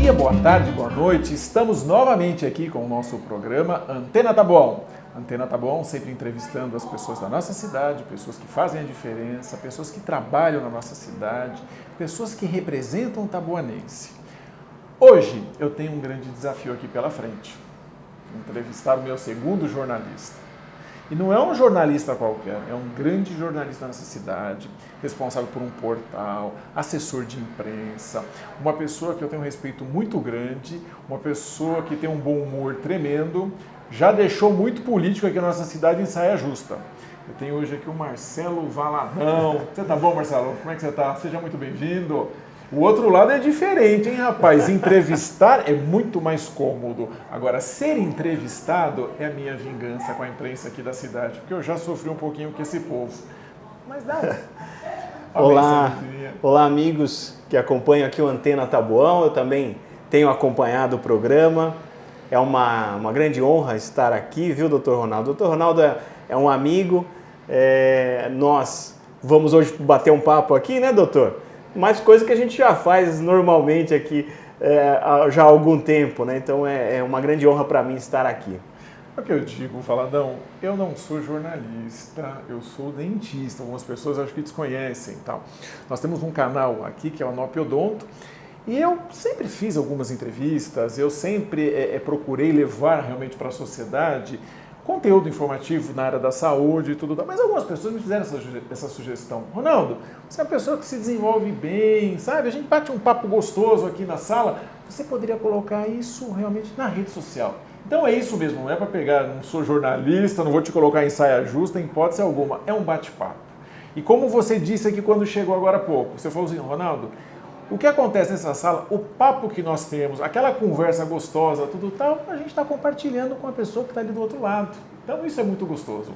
dia, boa tarde, boa noite. Estamos novamente aqui com o nosso programa Antena Tá Bom. Antena Tá Bom, sempre entrevistando as pessoas da nossa cidade, pessoas que fazem a diferença, pessoas que trabalham na nossa cidade, pessoas que representam o taboanense. Hoje eu tenho um grande desafio aqui pela frente. Entrevistar o meu segundo jornalista. E não é um jornalista qualquer, é um grande jornalista da nossa cidade, responsável por um portal, assessor de imprensa, uma pessoa que eu tenho um respeito muito grande, uma pessoa que tem um bom humor tremendo, já deixou muito político aqui na nossa cidade em saia justa. Eu tenho hoje aqui o Marcelo Valadão. Você tá bom, Marcelo? Como é que você tá? Seja muito bem-vindo. O outro lado é diferente, hein, rapaz? Entrevistar é muito mais cômodo. Agora, ser entrevistado é a minha vingança com a imprensa aqui da cidade, porque eu já sofri um pouquinho com esse povo. Mas dá. Olá, amigos que acompanham aqui o Antena Tá Bom. Eu também tenho acompanhado o programa. É uma grande honra estar aqui, viu, doutor Ronaldo? Doutor Ronaldo é um amigo. Nós vamos hoje bater um papo aqui, né, doutor? Mas coisa que a gente já faz normalmente aqui já há algum tempo, né? Então é uma grande honra para mim estar aqui. É o que eu digo, Valadão, eu não sou jornalista, eu sou dentista. Algumas pessoas acho que desconhecem e tal. Nós temos um canal aqui que é o Nop Odonto e eu sempre fiz algumas entrevistas, eu sempre procurei levar realmente para a sociedade conteúdo informativo na área da saúde e tudo, mas algumas pessoas me fizeram essa sugestão. Ronaldo, você é uma pessoa que se desenvolve bem, sabe? A gente bate um papo gostoso aqui na sala, você poderia colocar isso realmente na rede social. Então é isso mesmo, não é para pegar, não sou jornalista, não vou te colocar em saia justa, em hipótese alguma, é um bate-papo. E como você disse aqui quando chegou agora há pouco, você falou assim, Ronaldo, o que acontece nessa sala, o papo que nós temos, aquela conversa gostosa, tudo tal, a gente está compartilhando com a pessoa que está ali do outro lado. Então isso é muito gostoso.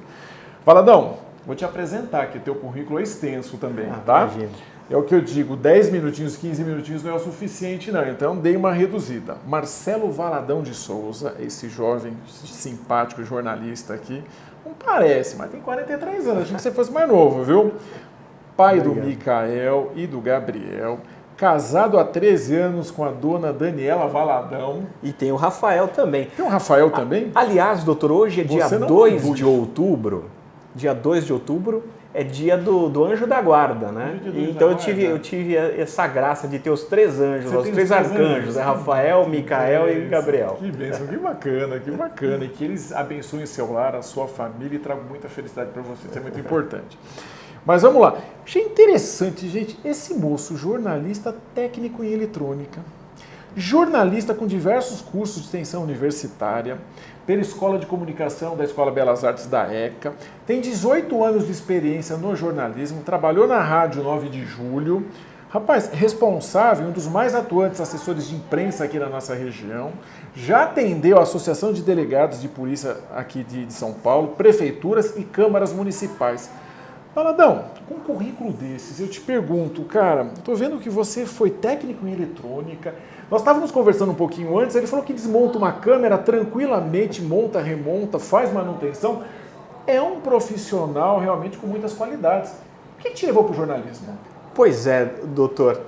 Valadão, vou te apresentar aqui, teu currículo é extenso também, tá? Imagina. É o que eu digo, 10 minutinhos, 15 minutinhos não é o suficiente não, então dei uma reduzida. Marcelo Valadão de Souza, esse jovem simpático jornalista aqui, não parece, mas tem 43 anos, achei que você fosse mais novo, viu? Pai do Micael e do Gabriel. Casado há 13 anos com a dona Daniela Valadão. E tem o Rafael também. Tem o Rafael também? Aliás, doutor, hoje é dia 2 de outubro. Dia 2 de outubro é dia do anjo da guarda, né? Então eu tive essa graça de ter os 3 anjos, os 3 arcanjos, né? Rafael, Micael e Gabriel. Que bênção, que bacana, que bacana. E que eles abençoem seu lar, a sua família e tragam muita felicidade para você. Isso é muito importante. Mas vamos lá. Achei interessante, gente, esse moço, jornalista técnico em eletrônica, jornalista com diversos cursos de extensão universitária, pela Escola de Comunicação da Escola Belas Artes da ECA, tem 18 anos de experiência no jornalismo, trabalhou na Rádio 9 de Julho, rapaz, responsável, um dos mais atuantes assessores de imprensa aqui na nossa região, já atendeu a Associação de Delegados de Polícia aqui de São Paulo, prefeituras e câmaras municipais. Valadão, com um currículo desses, eu te pergunto, cara, tô vendo que você foi técnico em eletrônica, nós estávamos conversando um pouquinho antes, ele falou que desmonta uma câmera tranquilamente, monta, remonta, faz manutenção, é um profissional realmente com muitas qualidades. O que te levou para o jornalismo? Pois é, doutor,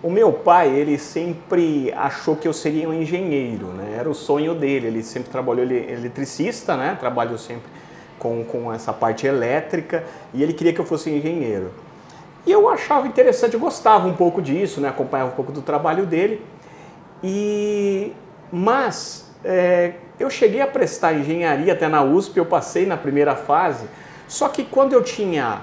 o meu pai, ele sempre achou que eu seria um engenheiro, né? Era o sonho dele, ele sempre trabalhou, ele é eletricista, né? Trabalhou sempre com essa parte elétrica e ele queria que eu fosse engenheiro. E eu achava interessante, eu gostava um pouco disso, né? Acompanhava um pouco do trabalho dele. Mas eu cheguei a prestar engenharia até na USP, eu passei na primeira fase, só que quando eu tinha,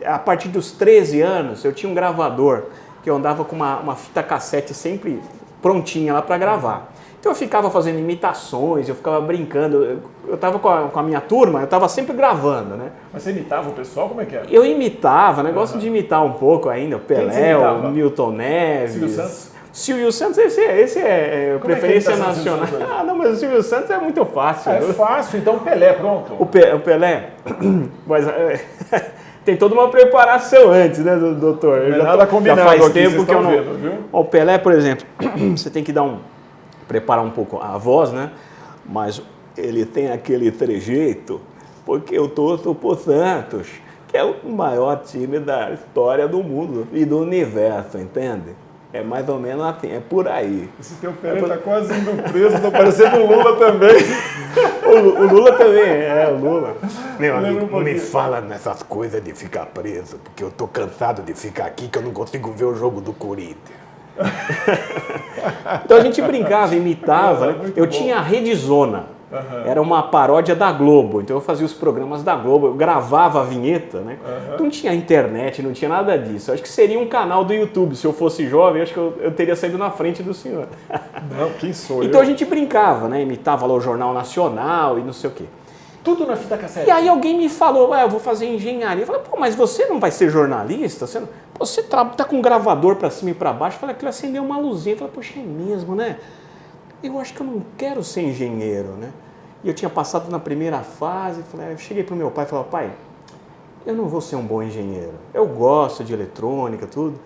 a partir dos 13 anos, eu tinha um gravador, que eu andava com uma fita cassete sempre prontinha lá para gravar. Então eu ficava fazendo imitações, eu ficava brincando, eu estava com a minha turma, eu estava sempre gravando, né? Mas você imitava o pessoal? Como é que era? Eu imitava, negócio de imitar um pouco ainda, o Pelé, o Milton Neves. Silvio Santos? Silvio Santos, esse é preferência nacional. Ah, não, mas o Silvio Santos é muito fácil. É fácil, então o Pelé, pronto. O Pelé, mas tem toda uma preparação antes, né, doutor? Não é nada combinado já faz aqui, tempo que eu não... vendo, viu? O Pelé, por exemplo, você tem que preparar um pouco a voz, né? Mas ele tem aquele trejeito, porque eu torço pro Santos, que é o maior time da história do mundo e do universo, entende? É mais ou menos assim, é por aí. Esse teu pé tá quase indo preso, tá parecendo o Lula também. O Lula também, o Lula. Meu amigo, não me fala nessas coisas de ficar preso, porque eu tô cansado de ficar aqui, que eu não consigo ver o jogo do Corinthians. Então a gente brincava, imitava, né? Eu tinha a Redizona. Era uma paródia da Globo, então eu fazia os programas da Globo, eu gravava a vinheta, né? Não tinha internet, não tinha nada disso. Eu acho que seria um canal do YouTube, se eu fosse jovem, eu acho que eu teria saído na frente do senhor. Não, quem sou eu? Então a gente brincava, né? Imitava lá o Jornal Nacional e não sei o quê. Tudo na fita cassete. E aí alguém me falou, eu vou fazer engenharia. Eu falei, pô, mas você não vai ser jornalista? Você tá com um gravador pra cima e pra baixo. Eu falei, aquilo acendeu uma luzinha. Eu falei, poxa, é mesmo, né? Eu acho que eu não quero ser engenheiro, né? E eu tinha passado na primeira fase, eu cheguei pro meu pai e falei, pai, eu não vou ser um bom engenheiro. Eu gosto de eletrônica, tudo,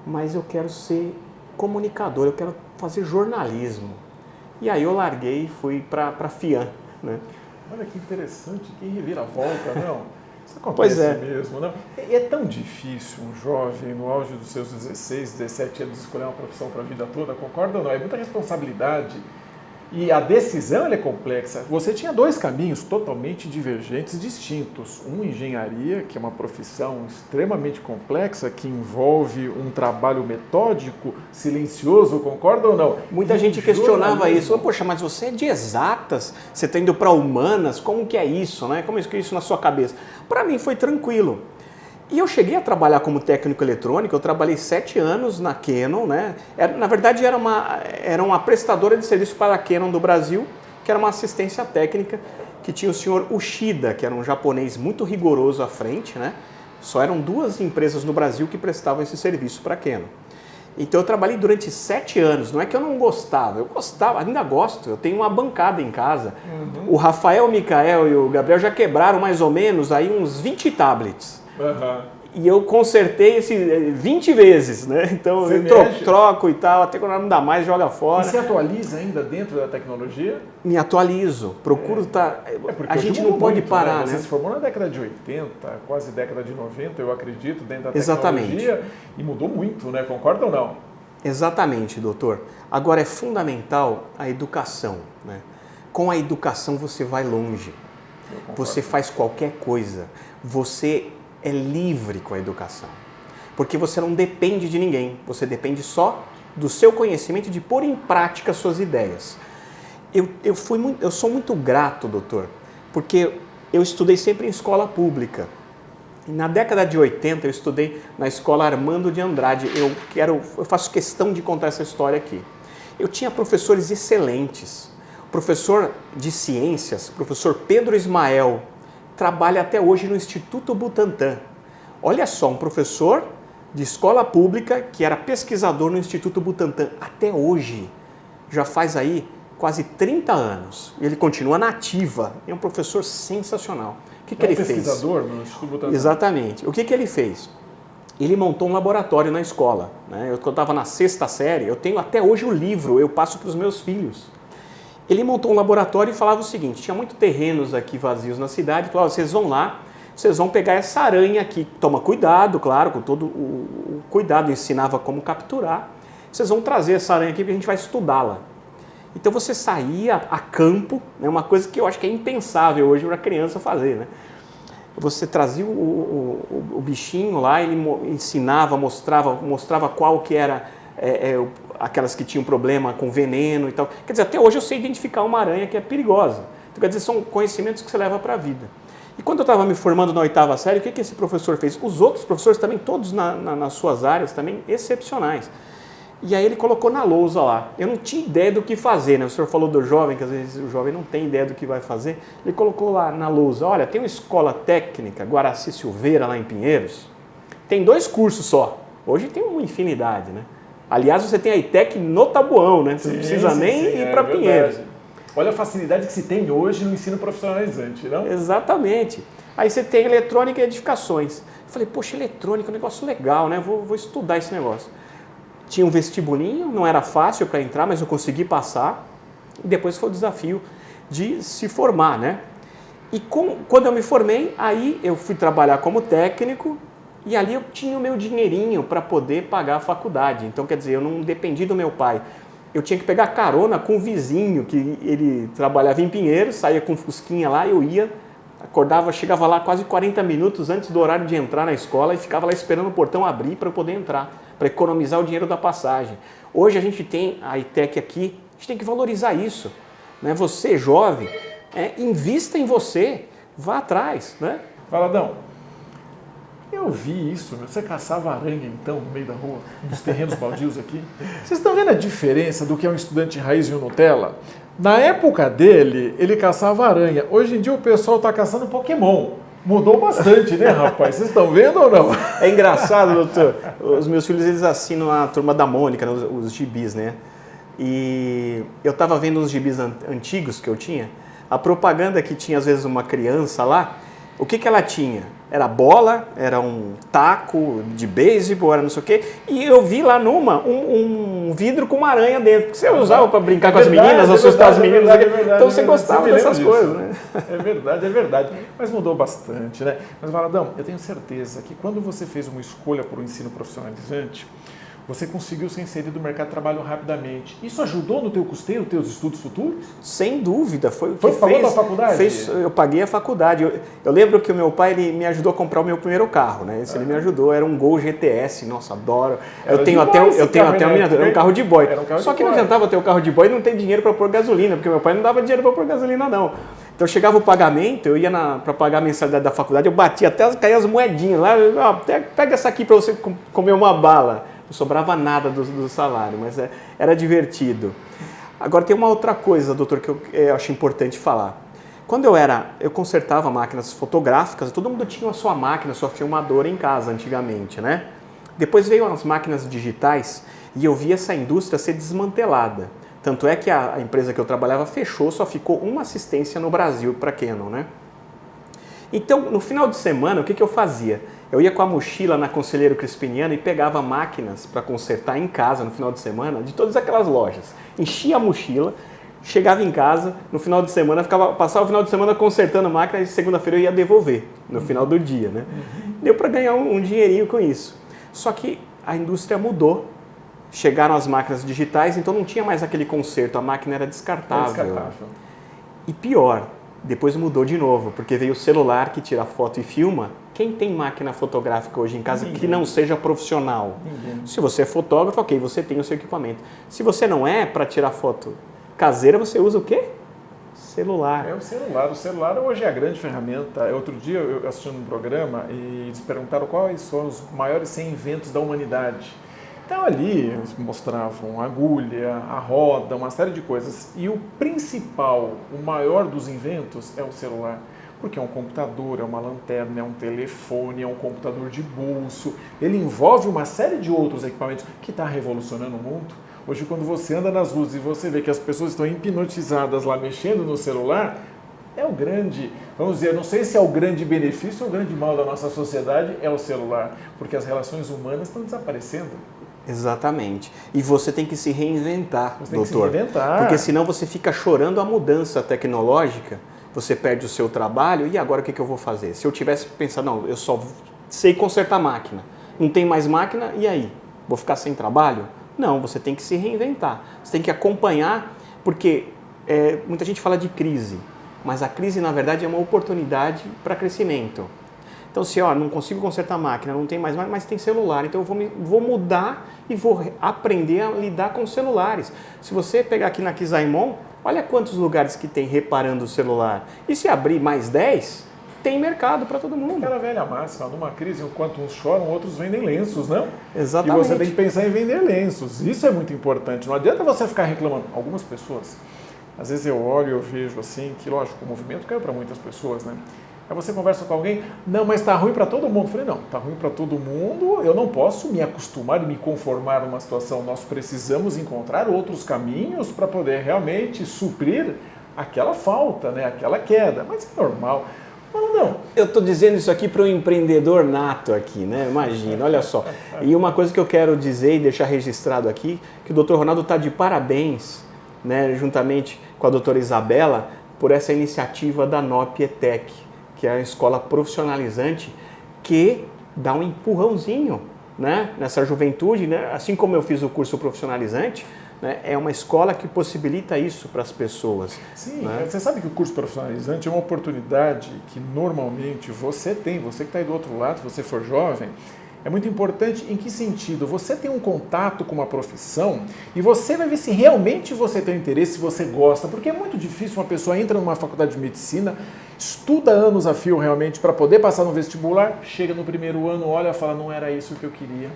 mas eu quero ser comunicador, eu quero fazer jornalismo. E aí eu larguei e fui pra FIAM, né? Olha que interessante, que reviravolta, não? Isso acontece mesmo, não? É tão difícil um jovem, no auge dos seus 16, 17 anos, escolher uma profissão para a vida toda, concorda ou não? É muita responsabilidade. E a decisão ela é complexa. Você tinha dois caminhos totalmente divergentes, distintos. Um, engenharia, que é uma profissão extremamente complexa, que envolve um trabalho metódico, silencioso, concorda ou não? Muita gente questionava isso. Poxa, mas você é de exatas, você está indo para humanas, como que é isso, né? Como é que é isso na sua cabeça? Para mim foi tranquilo. E eu cheguei a trabalhar como técnico eletrônico, eu trabalhei 7 anos na Canon, né? Na verdade era uma prestadora de serviço para a Canon do Brasil, que era uma assistência técnica, que tinha o senhor Ushida, que era um japonês muito rigoroso à frente, né? Só eram 2 empresas no Brasil que prestavam esse serviço para a Canon. Então eu trabalhei durante 7 anos, não é que eu não gostava, eu gostava, ainda gosto, eu tenho uma bancada em casa. O Rafael, o Micael e o Gabriel já quebraram mais ou menos aí uns 20 tablets. E eu consertei esse 20 vezes, né? Então eu troco e tal, até quando não dá mais, joga fora. E você atualiza ainda dentro da tecnologia? Me atualizo, procuro estar... a gente não pode muito, parar, né? Você se formou na década de 80, quase década de 90, eu acredito, dentro da Exatamente. tecnologia. E mudou muito, né? Concorda ou não? Exatamente, doutor. Agora é fundamental a educação, né? Com a educação você vai longe. Você faz qualquer coisa. Você é livre com a educação. Porque você não depende de ninguém. Você depende só do seu conhecimento de pôr em prática suas ideias. Eu sou muito grato, doutor, porque eu estudei sempre em escola pública. Na década de 80 eu estudei na escola Armando de Andrade. Eu faço questão de contar essa história aqui. Eu tinha professores excelentes. Professor de ciências, professor Pedro Ismael, trabalha até hoje no Instituto Butantan. Olha só, um professor de escola pública que era pesquisador no Instituto Butantan até hoje. Já faz aí quase 30 anos. E ele continua na ativa. É um professor sensacional. O que ele fez? Pesquisador no Instituto Butantan. Exatamente. O que ele fez? Ele montou um laboratório na escola, né? Quando eu estava na 6ª série, eu tenho até hoje o livro, eu passo para os meus filhos. Ele montou um laboratório e falava o seguinte, tinha muitos terrenos aqui vazios na cidade, falava, vocês vão lá, vocês vão pegar essa aranha aqui, toma cuidado, claro, com todo o cuidado, ensinava como capturar, vocês vão trazer essa aranha aqui porque a gente vai estudá-la. Então você saía a campo, né, uma coisa que eu acho que é impensável hoje para a criança fazer, né? Você trazia o bichinho lá, ele ensinava, mostrava qual que era aquelas que tinham problema com veneno e tal. Quer dizer, até hoje eu sei identificar uma aranha que é perigosa. Então, quer dizer, são conhecimentos que você leva para a vida. E quando eu estava me formando na 8ª série, o que esse professor fez? Os outros professores também, todos nas suas áreas também excepcionais. E aí ele colocou na lousa lá. Eu não tinha ideia do que fazer, né? O senhor falou do jovem, que às vezes o jovem não tem ideia do que vai fazer. Ele colocou lá na lousa, olha, tem uma escola técnica, Guaraci Silveira, lá em Pinheiros. Tem 2 cursos só. Hoje tem uma infinidade, né? Aliás, você tem a ITEC no Taboão, né? Você não precisa nem ir para Pinheiros. Olha a facilidade que se tem hoje no ensino profissionalizante, não? Exatamente. Aí você tem eletrônica e edificações. Eu falei, poxa, eletrônica é um negócio legal, né? Vou estudar esse negócio. Tinha um vestibulinho, não era fácil para entrar, mas eu consegui passar. E depois foi o desafio de se formar, né? E quando eu me formei, aí eu fui trabalhar como técnico E ali eu tinha o meu dinheirinho para poder pagar a faculdade. Então, quer dizer, eu não dependi do meu pai. Eu tinha que pegar carona com o vizinho, que ele trabalhava em Pinheiros, saía com fusquinha lá, eu ia, acordava, chegava lá quase 40 minutos antes do horário de entrar na escola e ficava lá esperando o portão abrir para eu poder entrar, para economizar o dinheiro da passagem. Hoje a gente tem a ITEC aqui, a gente tem que valorizar isso. Né? Você, jovem, invista em você, vá atrás. Né? Valadão, eu vi isso, você caçava aranha então no meio da rua, nos terrenos baldios aqui. Vocês estão vendo a diferença do que é um estudante raiz e um Nutella? Na época dele, ele caçava aranha. Hoje em dia o pessoal está caçando Pokémon. Mudou bastante, né, rapaz? Vocês estão vendo ou não? É engraçado, doutor. Os meus filhos, eles assinam a Turma da Mônica, né, os gibis, né? E eu estava vendo uns gibis antigos que eu tinha. A propaganda que tinha, às vezes, uma criança lá, o que ela tinha? Era bola, era um taco de beisebol, era não sei o quê. E eu vi lá um vidro com uma aranha dentro, que você usava para brincar com as meninas, assustar as meninas. Então você gostava dessas coisas, né? É verdade. Mas mudou bastante, né? Mas, Valadão, eu tenho certeza que quando você fez uma escolha por um ensino profissionalizante, você conseguiu ser inserido no mercado de trabalho rapidamente. Isso ajudou no teu custeio, nos teus estudos futuros? Sem dúvida. Foi o que fez. Pagou a faculdade? Eu paguei a faculdade. Eu lembro que o meu pai ele me ajudou a comprar o meu primeiro carro, né? Esse ele me ajudou. Era um Gol GTS. Nossa, adoro. Eu tenho até uma miniatura. Era um carro de boy. Só que não adiantava ter o carro de boy e não ter dinheiro para pôr gasolina, porque meu pai não dava dinheiro para pôr gasolina, não. Então chegava o pagamento, eu ia para pagar a mensalidade da faculdade, eu batia até cair as moedinhas lá. Pega essa aqui para você comer uma bala. Não sobrava nada do salário, mas era divertido. Agora tem uma outra coisa, doutor, que eu acho importante falar. Quando eu consertava máquinas fotográficas, todo mundo tinha a sua máquina, a sua filmadora em casa antigamente, né? Depois veio as máquinas digitais e eu vi essa indústria ser desmantelada. Tanto é que a empresa que eu trabalhava fechou, só ficou uma assistência no Brasil para Canon, né? Então, no final de semana, o que eu fazia? Eu ia com a mochila na Conselheiro Crispiniano e pegava máquinas para consertar em casa no final de semana de todas aquelas lojas. Enchia a mochila, chegava em casa, no final de semana, passava o final de semana consertando máquina e segunda-feira eu ia devolver, no final do dia, né? Deu para ganhar um dinheirinho com isso. Só que a indústria mudou, chegaram as máquinas digitais, então não tinha mais aquele conserto, a máquina era descartável. E pior, depois mudou de novo, porque veio o celular que tira foto e filma. Quem tem máquina fotográfica hoje em casa que não seja profissional? Se você é fotógrafo, ok, você tem o seu equipamento. Se você não é, para tirar foto caseira, você usa o quê? Celular. É o celular. O celular hoje é a grande ferramenta. Outro dia eu assisti um programa e eles perguntaram quais são os maiores 100 inventos da humanidade. Então ali eles mostravam a agulha, a roda, uma série de coisas. E o principal, o maior dos inventos é o celular. Porque é um computador, é uma lanterna, é um telefone, é um computador de bolso. Ele envolve uma série de outros equipamentos que está revolucionando o mundo. Hoje, quando você anda nas ruas e você vê que as pessoas estão hipnotizadas lá mexendo no celular, é o grande, vamos dizer, não sei se é o grande benefício ou o grande mal da nossa sociedade, é o celular. Porque as relações humanas estão desaparecendo. Exatamente. E você tem que se reinventar, você tem doutor. Que se reinventar. Porque senão você fica chorando a mudança tecnológica, você perde o seu trabalho, e agora o que eu vou fazer? Se eu tivesse pensado, não, eu só sei consertar máquina, não tem mais máquina, e aí? Vou ficar sem trabalho? Não, você tem que se reinventar. Você tem que acompanhar, porque muita gente fala de crise, mas a crise, na verdade, é uma oportunidade para crescimento. Então, se não consigo consertar máquina, não tem mais, mas tem celular, então eu vou mudar e vou aprender a lidar com celulares. Se você pegar aqui na Kizaimon, olha quantos lugares que tem reparando o celular. E se abrir mais 10, tem mercado para todo mundo. Aquela velha máxima, numa crise, enquanto uns choram, outros vendem lenços, não? Exatamente. E você tem que pensar em vender lenços. Isso é muito importante. Não adianta você ficar reclamando. Algumas pessoas, às vezes eu olho e eu vejo assim, que lógico, o movimento caiu para muitas pessoas, né? Aí você conversa com alguém, não, mas está ruim para todo mundo. Eu falei, não, está ruim para todo mundo, eu não posso me acostumar e me conformar numa situação. Nós precisamos encontrar outros caminhos para poder realmente suprir aquela falta, né? Aquela queda. Mas é normal. Não. Eu estou dizendo isso aqui para um empreendedor nato aqui, né? Imagina, olha só. E uma coisa que eu quero dizer e deixar registrado aqui, que o Dr. Ronaldo está de parabéns, né, juntamente com a doutora Isabela, por essa iniciativa da NOP ETEC, que é a escola profissionalizante que dar um empurrãozinho, né, nessa juventude, né? Assim como eu fiz o curso profissionalizante, né, é uma escola que possibilita isso para as pessoas. Sim, né? você sabe que o curso profissionalizante é uma oportunidade que normalmente você tem, você que está aí do outro lado, se você for jovem, é muito importante em que sentido? Você tem um contato com uma profissão e você vai ver se realmente você tem interesse, se você gosta, porque é muito difícil uma pessoa entra numa faculdade de medicina, estuda anos a fio realmente para poder passar no vestibular, chega no primeiro ano, olha e fala, não era isso que eu queria.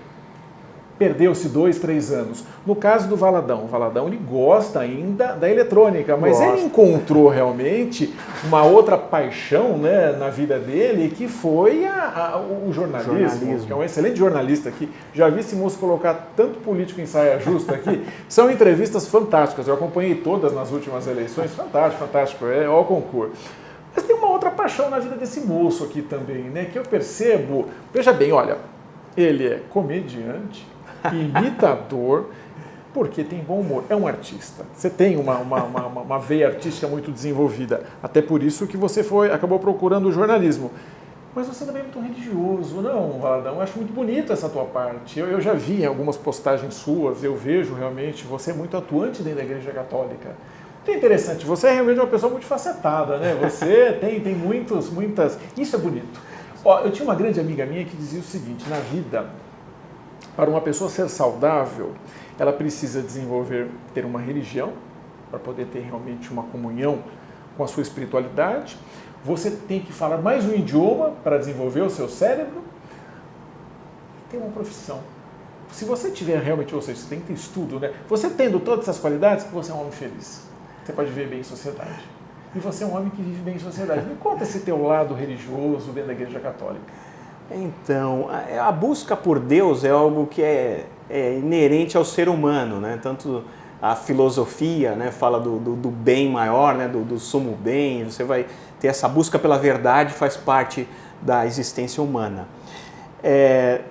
Perdeu-se 2, 3 anos. No caso do Valadão, o Valadão ele gosta ainda da eletrônica, mas ele encontrou realmente uma outra paixão, né, na vida dele, que foi o jornalismo, que é um excelente jornalista aqui. Já vi esse moço colocar tanto político em saia justa aqui. São entrevistas fantásticas, eu acompanhei todas nas últimas eleições, fantástico, fantástico, é o concurso. Mas tem uma outra paixão na vida desse moço aqui também, né, que eu percebo, veja bem, olha, ele é comediante, imitador, porque tem bom humor, é um artista. Você tem uma veia artística muito desenvolvida, até por isso que você acabou procurando o jornalismo. Mas você também é muito religioso, não, Valadão? Eu acho muito bonito essa tua parte. Eu já vi em algumas postagens suas, eu vejo realmente, você é muito atuante dentro da Igreja Católica. Muito interessante, você é realmente uma pessoa multifacetada, né? Você tem muitas... Isso é bonito. Ó, eu tinha uma grande amiga minha que dizia o seguinte, na vida, para uma pessoa ser saudável, ela precisa ter uma religião, para poder ter realmente uma comunhão com a sua espiritualidade. Você tem que falar mais um idioma para desenvolver o seu cérebro. E tem uma profissão. Se você tiver realmente, ou seja, você tem que ter estudo, né? Você tendo todas essas qualidades, você é um homem feliz. Você pode viver bem em sociedade. E você é um homem que vive bem em sociedade. Me conta esse teu lado religioso dentro da Igreja Católica. Então, a busca por Deus é algo que é inerente ao ser humano, né? Tanto a filosofia, né, fala do bem maior, né, do sumo bem, você vai ter essa busca pela verdade, faz parte da existência humana.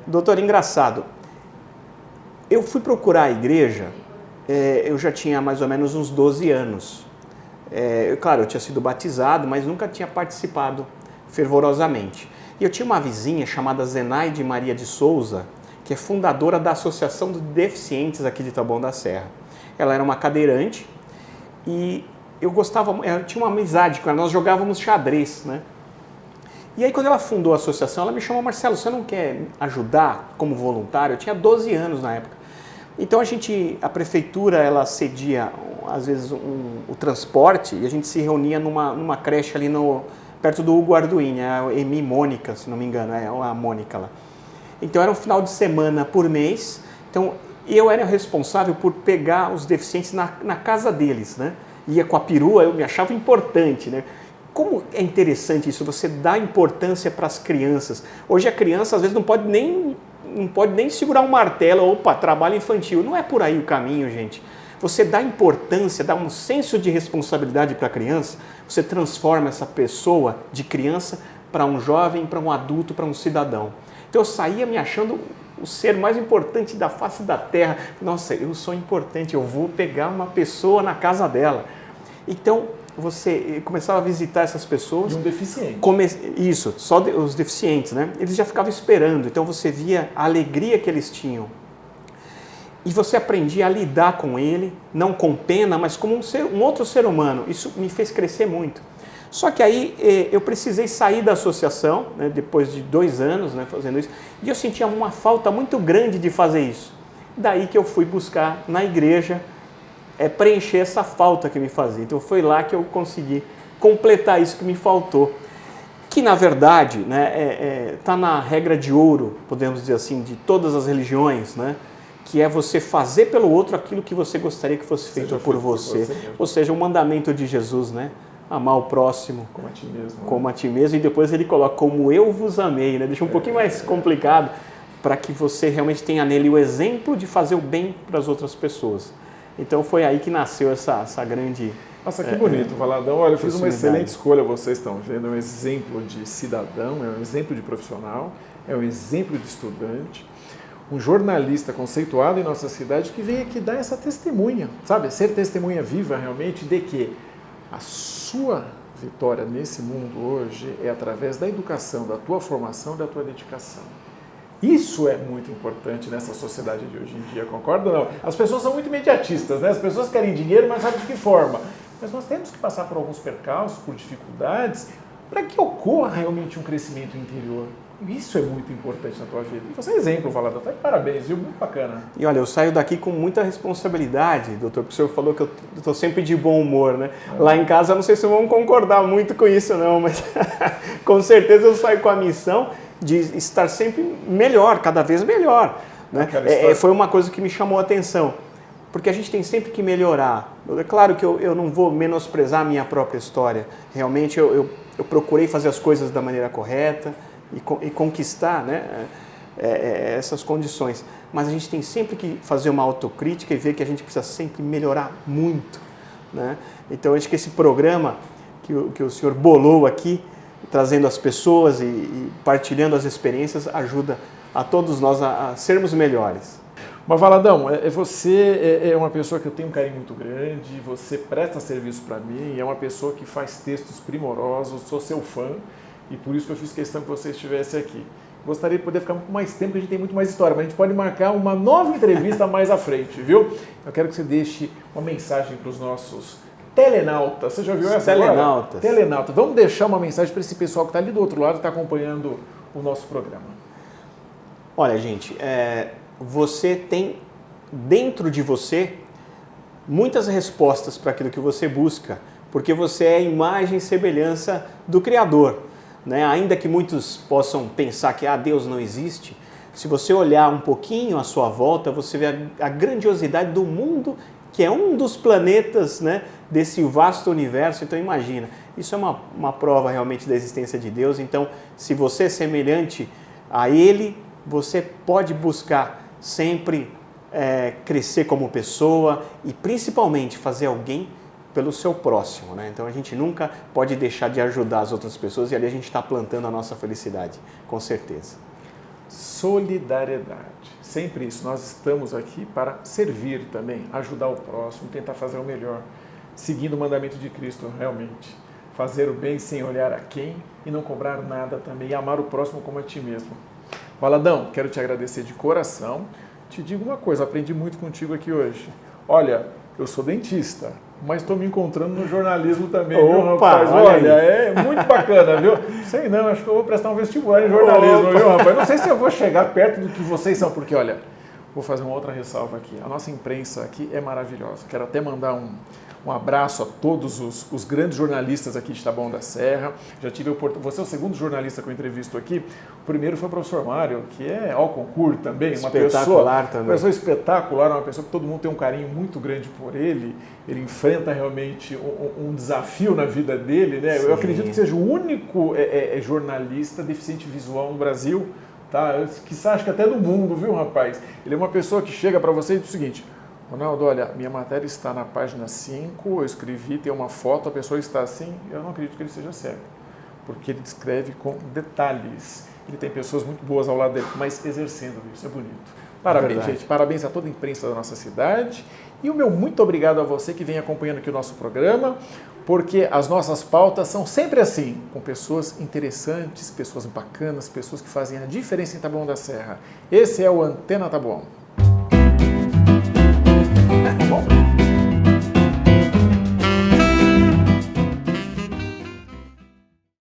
Doutor, engraçado, eu fui procurar a igreja, eu já tinha mais ou menos uns 12 anos. Claro, eu tinha sido batizado, mas nunca tinha participado fervorosamente. E eu tinha uma vizinha chamada Zenaide Maria de Souza, que é fundadora da Associação de Deficientes aqui de Taboão da Serra. Ela era uma cadeirante e eu tinha uma amizade com ela, nós jogávamos xadrez, né? E aí quando ela fundou a associação, ela me chamou, Marcelo, você não quer ajudar como voluntário? Eu tinha 12 anos na época. Então a prefeitura, ela cedia, às vezes, o transporte e a gente se reunia numa creche ali perto do Hugo Arduini, a Emi Mônica, se não me engano, a Mônica lá. Então era um final de semana por mês, então eu era responsável por pegar os deficientes na casa deles, né? Ia com a perua, eu me achava importante, né? Como é interessante isso, você dá importância para as crianças. Hoje a criança às vezes não pode nem segurar um martelo, opa, trabalho infantil. Não é por aí o caminho, gente. Você dá importância, dá um senso de responsabilidade para a criança, você transforma essa pessoa de criança para um jovem, para um adulto, para um cidadão. Então eu saía me achando o ser mais importante da face da terra. Nossa, eu sou importante, eu vou pegar uma pessoa na casa dela. Então você começava a visitar essas pessoas. E um deficiente. Isso, só os deficientes, né? Eles já ficavam esperando, então você via a alegria que eles tinham. E você aprendia a lidar com ele, não com pena, mas como um outro ser humano. Isso me fez crescer muito. Só que aí eu precisei sair da associação, né, depois de 2 anos, né, fazendo isso, e eu sentia uma falta muito grande de fazer isso. Daí que eu fui buscar na igreja preencher essa falta que me fazia. Então foi lá que eu consegui completar isso que me faltou. Que na verdade, né, tá na regra de ouro, podemos dizer assim, de todas as religiões, né? Que é você fazer pelo outro aquilo que você gostaria que fosse feito por você. Ou seja, o mandamento de Jesus, né? Amar o próximo como a ti mesmo. Como a ti mesmo. E depois ele coloca como eu vos amei, né? Deixa um pouquinho mais complicado para que você realmente tenha nele o exemplo de fazer o bem para as outras pessoas. Então foi aí que nasceu essa grande... Nossa, que bonito, Valadão. Olha, eu fiz uma excelente escolha, vocês estão vendo. É um exemplo de cidadão, é um exemplo de profissional, é um exemplo de estudante. Um jornalista conceituado em nossa cidade que vem aqui dar essa testemunha, sabe? Ser testemunha viva realmente de que a sua vitória nesse mundo hoje é através da educação, da tua formação, da tua dedicação. Isso é muito importante nessa sociedade de hoje em dia, concorda ou não? As pessoas são muito imediatistas, né? As pessoas querem dinheiro, mas sabem de que forma. Mas nós temos que passar por alguns percalços, por dificuldades, para que ocorra realmente um crescimento interior. Isso é muito importante na tua vida. E você é exemplo, Valadão. Tá de parabéns, viu? Muito bacana. E olha, eu saio daqui com muita responsabilidade, doutor, porque o senhor falou que eu estou sempre de bom humor, né? Lá em casa, não sei se vão concordar muito com isso não, mas com certeza eu saio com a missão de estar sempre melhor, cada vez melhor. Né? Foi uma coisa que me chamou a atenção, porque a gente tem sempre que melhorar. É claro que eu não vou menosprezar a minha própria história. Realmente eu procurei fazer as coisas da maneira correta, e conquistar, né, essas condições. Mas a gente tem sempre que fazer uma autocrítica e ver que a gente precisa sempre melhorar muito. Né? Então, acho que esse programa que o senhor bolou aqui, trazendo as pessoas e partilhando as experiências, ajuda a todos nós a sermos melhores. Mas, Valadão, você é uma pessoa que eu tenho um carinho muito grande, você presta serviço para mim, é uma pessoa que faz textos primorosos, sou seu fã. E por isso que eu fiz questão que você estivesse aqui. Gostaria de poder ficar muito mais tempo, porque a gente tem muito mais história, mas a gente pode marcar uma nova entrevista mais à frente, viu? Eu quero que você deixe uma mensagem para os nossos telenautas. Você já viu essa telenautas. Agora? Telenautas. Vamos deixar uma mensagem para esse pessoal que está ali do outro lado e está acompanhando o nosso programa. Olha, gente, você tem dentro de você muitas respostas para aquilo que você busca, porque você é a imagem e semelhança do Criador. Né? Ainda que muitos possam pensar que Deus não existe, se você olhar um pouquinho à sua volta, você vê a grandiosidade do mundo, que é um dos planetas, né, desse vasto universo. Então imagina, isso é uma prova realmente da existência de Deus. Então, se você é semelhante a Ele, você pode buscar sempre crescer como pessoa e principalmente fazer alguém pelo seu próximo, né? Então a gente nunca pode deixar de ajudar as outras pessoas e ali a gente está plantando a nossa felicidade, com certeza. Solidariedade. Sempre isso. Nós estamos aqui para servir também, ajudar o próximo, tentar fazer o melhor, seguindo o mandamento de Cristo realmente. Fazer o bem sem olhar a quem e não cobrar nada também, e amar o próximo como a ti mesmo. Valadão, quero te agradecer de coração. Te digo uma coisa, aprendi muito contigo aqui hoje. Olha, eu sou dentista, mas estou me encontrando no jornalismo também, viu, rapaz? Olha, é muito bacana, viu? Sei não, acho que eu vou prestar um vestibular em jornalismo, viu, rapaz? Não sei se eu vou chegar perto do que vocês são, porque, olha, vou fazer uma outra ressalva aqui. A nossa imprensa aqui é maravilhosa. Quero até mandar um abraço a todos os grandes jornalistas aqui de Taboão da Serra. Já tive a oportunidade, você é o segundo jornalista que eu entrevisto aqui. O primeiro foi o professor Mário, que é ao concurso também, uma pessoa espetacular, uma pessoa que todo mundo tem um carinho muito grande por ele. Ele enfrenta realmente um desafio na vida dele, né? Sim. Eu acredito que seja o único jornalista deficiente visual no Brasil, tá? Quizá, acho que até do mundo, viu, rapaz? Ele é uma pessoa que chega para você e diz o seguinte: Ronaldo, olha, minha matéria está na página 5, eu escrevi, tem uma foto, a pessoa está assim, eu não acredito que ele seja cego, porque ele descreve com detalhes. Ele tem pessoas muito boas ao lado dele, mas exercendo isso, é bonito. Parabéns, gente, parabéns a toda a imprensa da nossa cidade e o meu muito obrigado a você que vem acompanhando aqui o nosso programa, porque as nossas pautas são sempre assim, com pessoas interessantes, pessoas bacanas, pessoas que fazem a diferença em Taboão da Serra. Esse é o Antena Taboão. Bom.